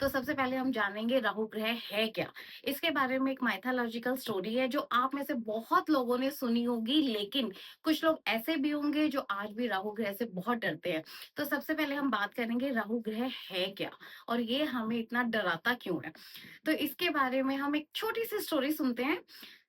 तो सबसे पहले हम जानेंगे राहु ग्रह है क्या? इसके बारे में एक माइथोलॉजिकल स्टोरी है जो आप में से बहुत लोगों ने सुनी होगी, लेकिन कुछ लोग ऐसे भी होंगे जो आज भी राहु ग्रह से बहुत डरते हैं। तो सबसे पहले हम बात करेंगे राहु ग्रह है क्या? और ये हमें इतना डराता क्यों है? तो इसके बारे में हम एक छोटी-सी स्टोरी सुनते हैं।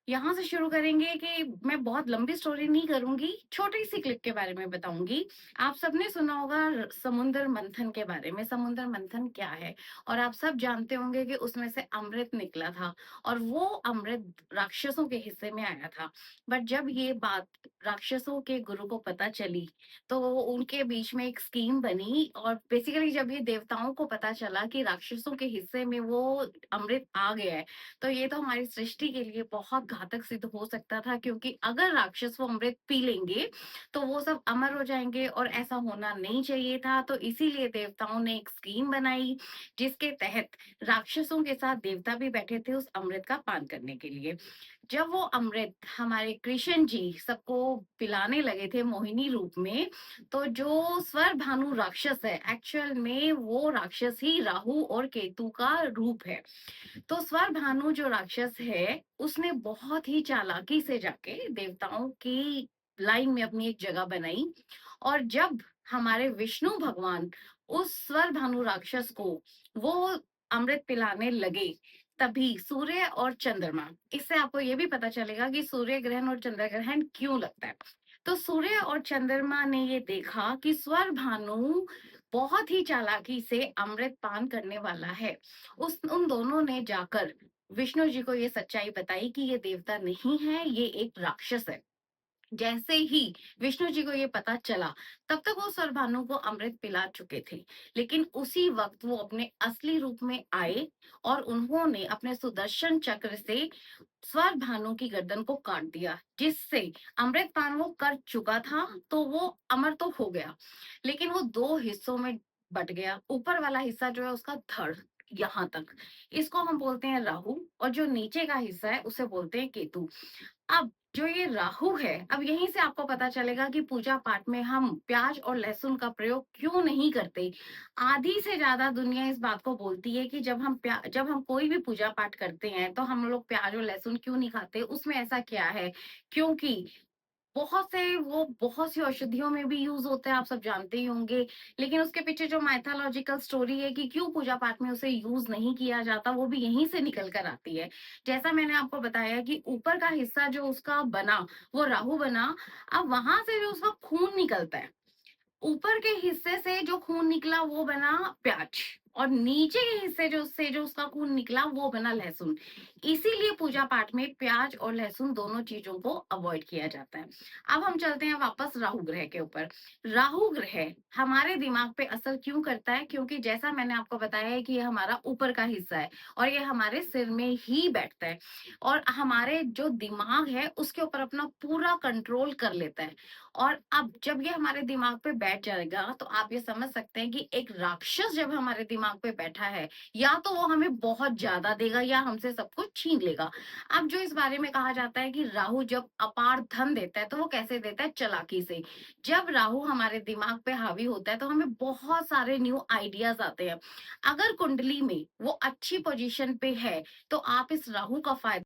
यहाँ से शुरू करेंगे कि मैं बहुत लंबी स्टोरी नहीं करूँगी, छोटी-सी क्लिप के बारे में बताऊँगी। आप सबने सुना होगा समुद्र मंथन के बारे में, समुद्र मंथन क्या है? और आप सब जानते होंगे कि उसमें से अमृत निकला था और वो अमृत राक्षसों के हिस्से में आया था। बट जब ये बात राक्षसों के गुरु को पता चली, तो उनके बीच में एक स्कीम बनी और बेसिकली जब ये देवताओं को पता चला कि राक्षसों के हिस्से में वो अमृत आ गया है, तो ये तो हमारी सृष्टि के लिए बहुत घातक सिद्ध हो सकता था, क्योंकि अगर राक्षस वो अमृत पी लेंगे तो वो सब अमर हो जाएंगे और ऐसा होना नहीं चाहिए था। तो इसीलिए देवताओं ने एक स्कीम बनाई जिसके तहत राक्षसों के साथ देवता भी बैठे थे उस अमृत का पान करने के लिए। जब वो अमृत हमारे कृष्ण जी सबको पिलाने लगे थे मोहिनी रूप में, तो जो स्वर भानु राक्षस है, एक्चुअल में वो राक्षस ही राहु और केतु का रूप है। तो स्वर भानु जो राक्षस है, उसने बहुत ही चालाकी से जाके देवताओं की लाइन में अपनी एक जगह बनाई। और जब हमारे विष्णु भगवान उस स्वर भानु राक्षस को वो अमृत पिलाने लगे, तभी सूर्य और चंद्रमा, इससे आपको ये भी पता चलेगा कि सूर्य ग्रहण और चंद्र ग्रहण क्यों लगता है। तो सूर्य और चंद्रमा ने ये देखा कि स्वर भानु बहुत ही चालाकी से अमृत पान करने वाला है। उस उन दोनों ने जाकर विष्णु जी को ये सच्चाई बताई कि ये देवता नहीं है, ये एक राक्षस है। जैसे ही विष्णु जी को ये पता चला, तब तक वो स्वरभानु को अमृत पिला चुके थे। लेकिन उसी वक्त वो अपने असली रूप में आए और उन्होंने अपने सुदर्शन चक्र से स्वर भानु की गर्दन को काट दिया, जिससे अमृत पान वो कर चुका था, तो वो अमर तो हो गया, लेकिन वो दो हिस्सों में बट गया। ऊपर वाला हिस्सा जो है उसका धड़ यहाँ तक, इसको हम बोलते हैं राहु, और जो नीचे का हिस्सा है उसे बोलते हैं केतु। अब जो ये राहु है, अब यहीं से आपको पता चलेगा कि पूजा पाठ में हम प्याज और लहसुन का प्रयोग क्यों नहीं करते। आधी से ज्यादा दुनिया इस बात को बोलती है कि जब हम कोई भी पूजा पाठ करते हैं तो हम लोग प्याज और लहसुन क्यों नहीं खाते, उसमें ऐसा क्या है? क्योंकि बहुत सी औषधियों में भी यूज़ होता है, आप सब जानते ही होंगे। लेकिन उसके पीछे जो माइथोलॉजिकल स्टोरी है कि क्यों पूजा पाठ में उसे यूज़ नहीं किया जाता, वो भी यहीं से निकल कर आती है। जैसा मैंने आपको बताया कि ऊपर का हिस्सा जो उसका बना, वो राहु बना। अब वहाँ से जो उसका खून निकलता है, ऊपर के हिस्से से जो खून निकला वो बना प्याज, और नीचे के हिस्से जो उसका खून निकला वो बना लहसुन। इसीलिए पूजा पाठ में प्याज और लहसुन दोनों चीजों को अवॉइड किया जाता है। अब हम चलते हैं वापस राहु ग्रह के ऊपर। राहु ग्रह हमारे दिमाग पे असर क्यों करता है? क्योंकि जैसा मैंने आपको बताया है कि ये हमारा ऊपर का हिस्सा है और ये हमारे सिर में ही बैठता है और हमारे जो दिमाग है उसके ऊपर अपना पूरा कंट्रोल कर लेता है। और अब जब ये हमारे दिमाग पे बैठ जाएगा, तो आप ये समझ सकते हैं कि एक राक्षस जब हमारे दिमाग पे बैठा है, या तो वो हमें बहुत ज्यादा देगा या हमसे सब कुछ छीन लेगा। अब जो इस बारे में कहा जाता है कि राहु जब अपार धन देता है, तो वो कैसे देता है? चालाकी से। जब राहु हमारे दिमाग पे हावी होता है तो हमें बहुत सारे न्यू आइडियाज आते हैं। अगर कुंडली में वो अच्छी पोजीशन पे है, तो आप इस राहु का फायदा